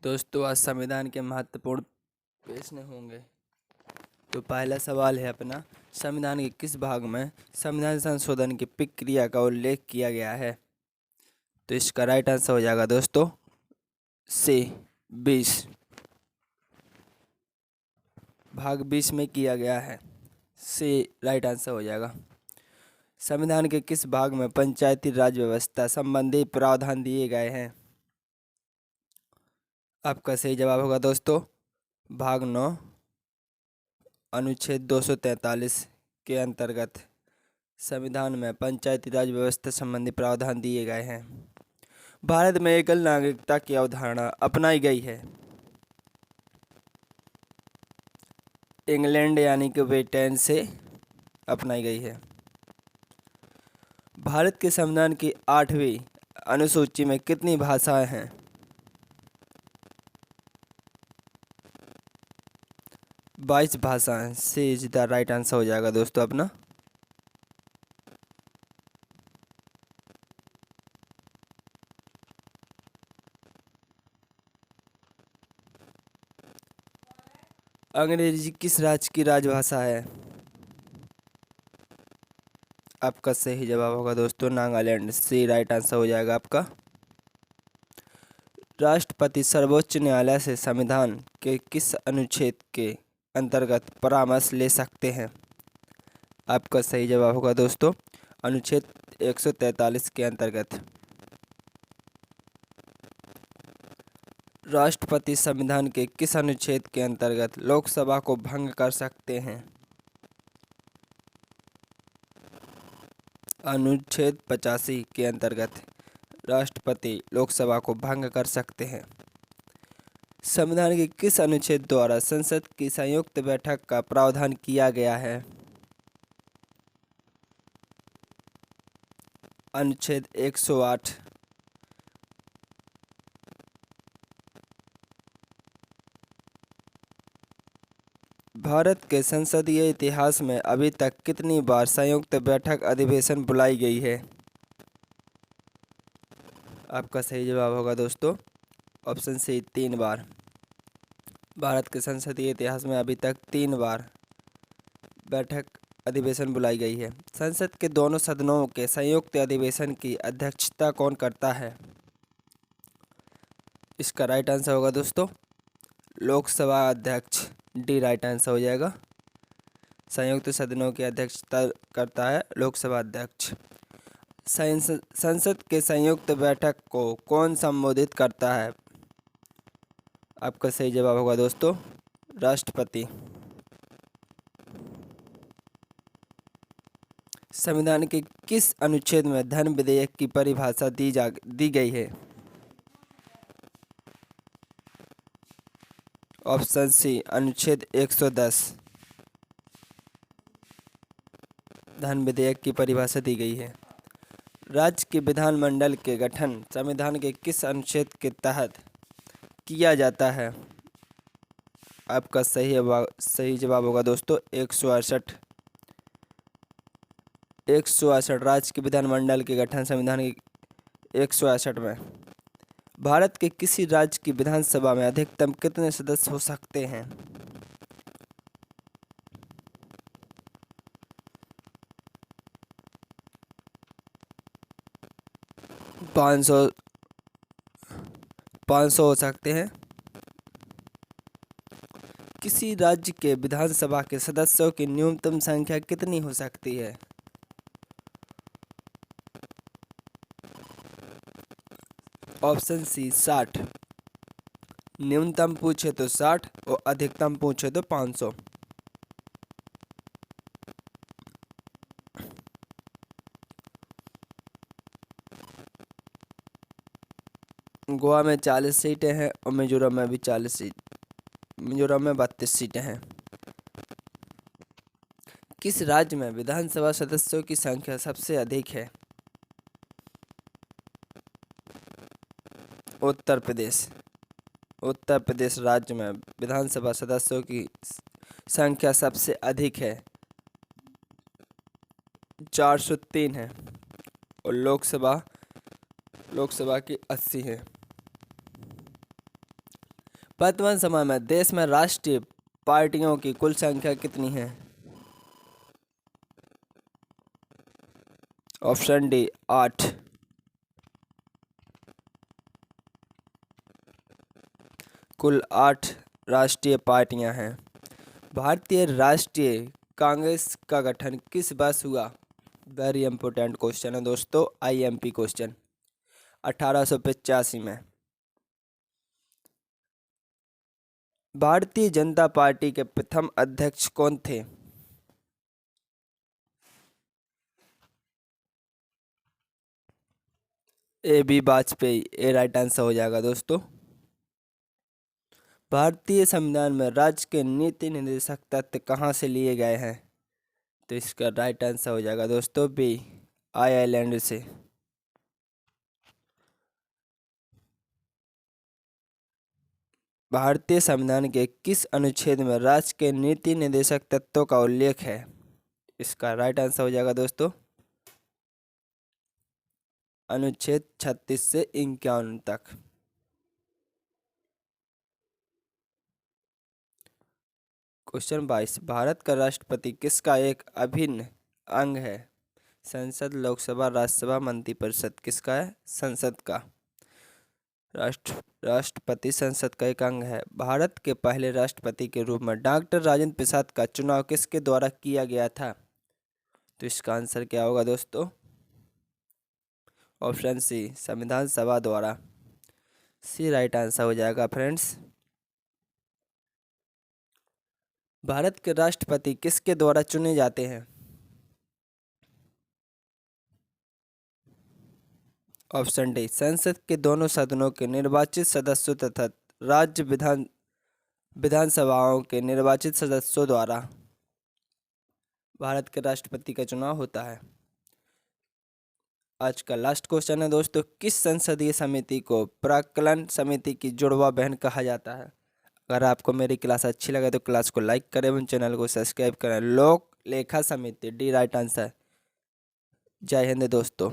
दोस्तों आज संविधान के महत्वपूर्ण प्रश्न होंगे। तो पहला सवाल है अपना, संविधान के किस भाग में संविधान संशोधन की प्रक्रिया का उल्लेख किया गया है? तो इसका राइट आंसर हो जाएगा दोस्तों से 20। भाग 20 में किया गया है, से राइट आंसर हो जाएगा। संविधान के किस भाग में पंचायती राज व्यवस्था संबंधी प्रावधान दिए गए हैं? आपका सही जवाब होगा दोस्तों भाग 9 अनुच्छेद 243 के अंतर्गत संविधान में पंचायती राज व्यवस्था संबंधी प्रावधान दिए गए हैं। भारत में एकल नागरिकता की अवधारणा अपनाई गई है। इंग्लैंड यानी कि ब्रिटेन से अपनाई गई है। भारत के संविधान की 8वीं अनुसूची में कितनी भाषाएं हैं? बाईस भाषाएं से इज द राइट आंसर हो जाएगा दोस्तों अपना। अंग्रेजी किस राज्य की राजभाषा है? आपका सही जवाब होगा दोस्तों नागालैंड से राइट आंसर हो जाएगा आपका। राष्ट्रपति सर्वोच्च न्यायालय से संविधान के किस अनुच्छेद के अंतर्गत परामर्श ले सकते हैं? आपका सही जवाब होगा दोस्तों अनुच्छेद 143 के अंतर्गत। राष्ट्रपति संविधान के किस अनुच्छेद के अंतर्गत लोकसभा को भंग कर सकते हैं? अनुच्छेद 85 के अंतर्गत राष्ट्रपति लोकसभा को भंग कर सकते हैं। संविधान के किस अनुच्छेद द्वारा संसद की संयुक्त बैठक का प्रावधान किया गया है? अनुच्छेद 108। भारत के संसदीय इतिहास में अभी तक कितनी बार संयुक्त बैठक अधिवेशन बुलाई गई है? आपका सही जवाब होगा दोस्तों ऑप्शन सी 3 बार। भारत के संसदीय इतिहास में अभी तक 3 बार बैठक अधिवेशन बुलाई गई है। संसद के दोनों सदनों के संयुक्त अधिवेशन की अध्यक्षता कौन करता है? इसका राइट आंसर होगा दोस्तों लोकसभा अध्यक्ष, डी राइट आंसर हो जाएगा। संयुक्त सदनों की अध्यक्षता करता है लोकसभा अध्यक्ष। संसद के संयुक्त बैठक को कौन संबोधित करता है? आपका सही जवाब होगा दोस्तों राष्ट्रपति। संविधान के किस अनुच्छेद में धन विधेयक की परिभाषा दी गई है? ऑप्शन सी अनुच्छेद 110 धन विधेयक की परिभाषा दी गई है। राज्य के विधानमंडल के गठन संविधान के किस अनुच्छेद के तहत किया जाता है? आपका सही जवाब होगा दोस्तों 168। 168 राज्य के विधानमंडल के गठन संविधान के 168 में। भारत के किसी राज्य की विधानसभा में अधिकतम कितने सदस्य हो सकते हैं? 500 हो सकते हैं। किसी राज्य के विधानसभा के सदस्यों की न्यूनतम संख्या कितनी हो सकती है? Option C 60। न्यूनतम पूछे तो 60 और अधिकतम पूछे तो 500। गोवा में 40 सीटें हैं और मिजोरम में भी 40 सीट, मिजोरम में 32 सीटें हैं। किस राज्य में विधानसभा सदस्यों की संख्या सबसे अधिक है? उत्तर प्रदेश। उत्तर प्रदेश राज्य में विधानसभा सदस्यों की संख्या सबसे अधिक है, 403 है और लोकसभा की 80 है। वर्तमान समय में देश में राष्ट्रीय पार्टियों की कुल संख्या कितनी है? Option D 8। कुल 8 राष्ट्रीय पार्टियां हैं। भारतीय राष्ट्रीय कांग्रेस का गठन किस वर्ष हुआ? वेरी इंपॉर्टेंट क्वेश्चन है दोस्तों, आईएमपी क्वेश्चन। 1885 में। भारतीय जनता पार्टी के प्रथम अध्यक्ष कौन थे? A B Vajpayee, A right answer हो जाएगा दोस्तों। भारतीय संविधान में राज्य के नीति निर्देशक तत्व कहाँ से लिए गए हैं? तो इसका राइट आंसर हो जाएगा दोस्तों बी, आयरलैंड से। भारतीय संविधान के किस अनुच्छेद में राज्य के नीति निर्देशक तत्वों का उल्लेख है? इसका राइट आंसर हो जाएगा दोस्तों अनुच्छेद 36 से 51 तक। क्वेश्चन 22, भारत का राष्ट्रपति किसका एक अभिन्न अंग है? संसद, लोकसभा, राज्यसभा, मंत्रिपरिषद। किसका है? संसद का। राष्ट्रपति संसद का एक अंग है। भारत के पहले राष्ट्रपति के रूप में डॉक्टर राजेंद्र प्रसाद का चुनाव किसके द्वारा किया गया था? तो इसका आंसर क्या होगा दोस्तों? ऑप्शन सी, संविधान सभा द्वारा। सी राइट आंसर हो जाएगा फ्रेंड्स। भारत के राष्ट्रपति किसके द्वारा चुने जाते हैं? ऑप्शन डी, संसद के दोनों सदनों के निर्वाचित सदस्यों तथा राज्य विधानसभाओं के निर्वाचित सदस्यों द्वारा भारत के राष्ट्रपति का चुनाव होता है। आज का लास्ट क्वेश्चन है दोस्तों, किस संसदीय समिति को प्राक्कलन समिति की जुड़वा बहन कहा जाता है? अगर आपको मेरी क्लास अच्छी लगे तो क्लास को लाइक करें एवं चैनल को सब्सक्राइब करें। लोक लेखा समिति, डी राइट आंसर। जय हिंद दोस्तों।